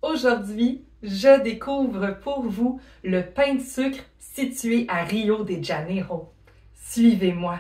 Aujourd'hui, je découvre pour vous le pain de sucre situé à Rio de Janeiro. Suivez-moi!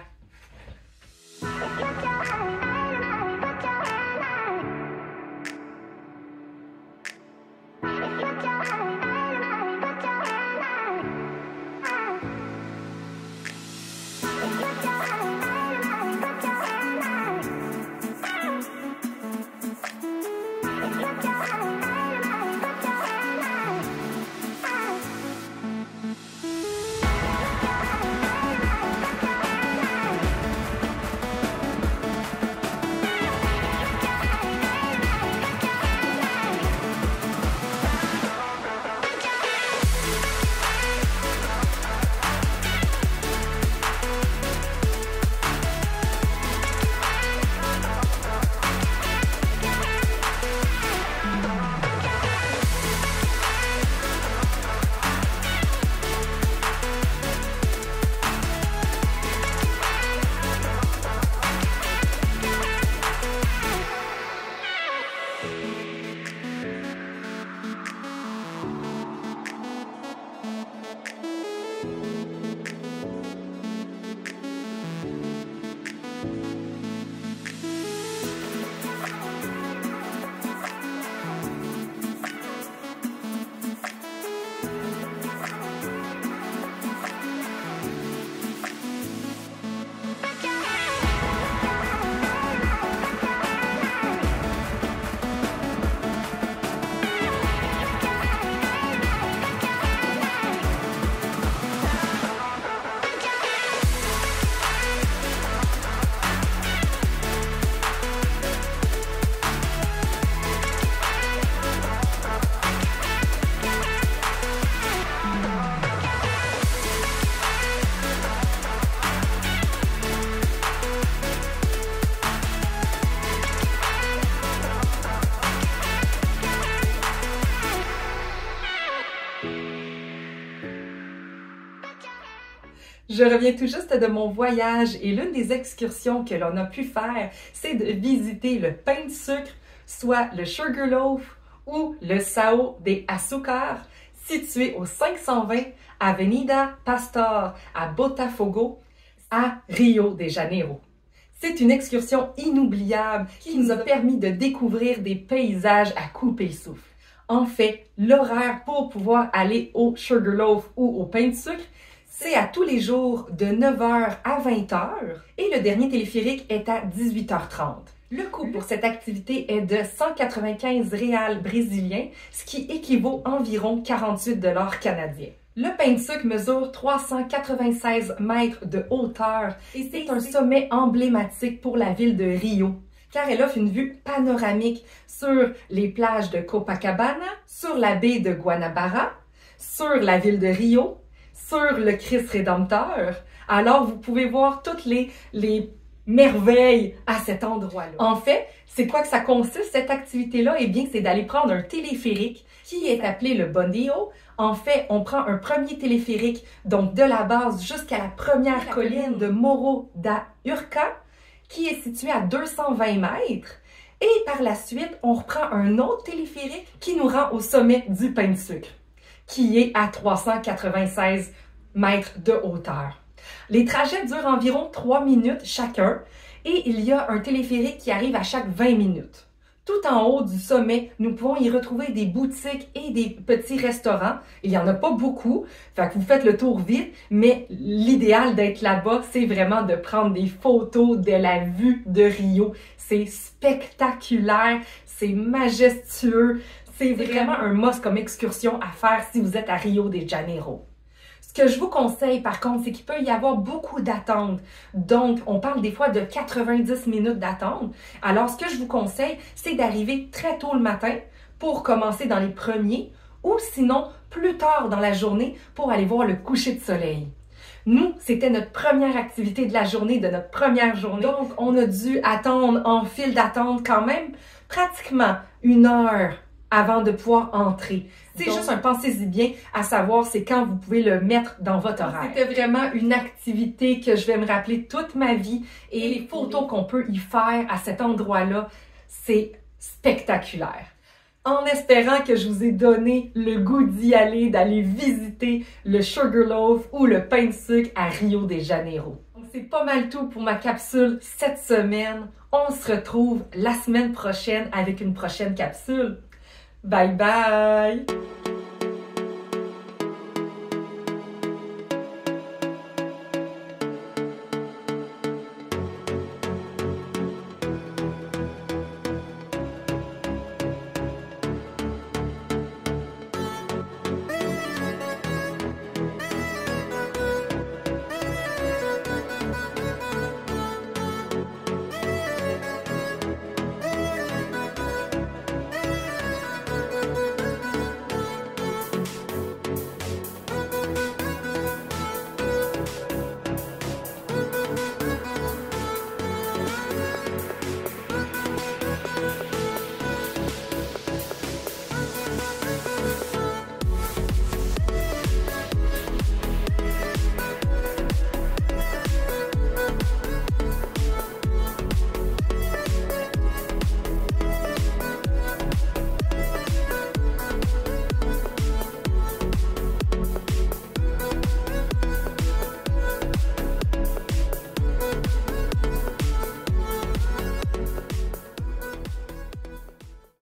Je reviens tout juste de mon voyage et l'une des excursions que l'on a pu faire, c'est de visiter le pain de sucre, soit le Sugarloaf ou le Sao de Açúcar, situé au 520 Avenida Pastor à Botafogo, à Rio de Janeiro. C'est une excursion inoubliable qui nous a permis de découvrir des paysages à couper le souffle. En fait, l'horaire pour pouvoir aller au Sugarloaf ou au pain de sucre, c'est à tous les jours de 9h à 20h et le dernier téléphérique est à 18h30. Le coût pour cette activité est de 195 réals brésiliens, ce qui équivaut environ 48 $ canadiens. Le pain de sucre mesure 396 mètres de hauteur et c'est un sommet emblématique pour la ville de Rio, car elle offre une vue panoramique sur les plages de Copacabana, sur la baie de Guanabara, sur la ville de Rio, sur le Christ Rédempteur. Alors, vous pouvez voir toutes les merveilles à cet endroit-là. En fait, c'est quoi que ça consiste, cette activité-là? Eh bien, c'est d'aller prendre un téléphérique qui est appelé le Bondio. En fait, on prend un premier téléphérique, donc de la base jusqu'à la première colline de Morro da Urca, qui est située à 220 mètres. Et par la suite, on reprend un autre téléphérique qui nous rend au sommet du pain de sucre, qui est à 396 mètres de hauteur. Les trajets durent environ 3 minutes chacun et il y a un téléphérique qui arrive à chaque 20 minutes. Tout en haut du sommet, nous pouvons y retrouver des boutiques et des petits restaurants. Il n'y en a pas beaucoup, fait que vous faites le tour vite, mais l'idéal d'être là-bas, c'est vraiment de prendre des photos de la vue de Rio. C'est spectaculaire, c'est majestueux, c'est vraiment un must comme excursion à faire si vous êtes à Rio de Janeiro. Ce que je vous conseille, par contre, c'est qu'il peut y avoir beaucoup d'attentes. Donc, on parle des fois de 90 minutes d'attente. Alors, ce que je vous conseille, c'est d'arriver très tôt le matin pour commencer dans les premiers ou sinon plus tard dans la journée pour aller voir le coucher de soleil. Nous, c'était notre première activité de la journée, de notre première journée. Donc, on a dû attendre en file d'attente quand même pratiquement 1 heure avant de pouvoir entrer. C'est juste un pensez-y bien, à savoir c'est quand vous pouvez le mettre dans votre horaire. C'était vraiment une activité que je vais me rappeler toute ma vie et les photos qu'on peut y faire à cet endroit-là, c'est spectaculaire. en espérant que je vous ai donné le goût d'y aller, d'aller visiter le Sugarloaf ou le pain de sucre à Rio de Janeiro. Donc c'est pas mal tout pour ma capsule cette semaine. On se retrouve la semaine prochaine avec une prochaine capsule. Bye bye!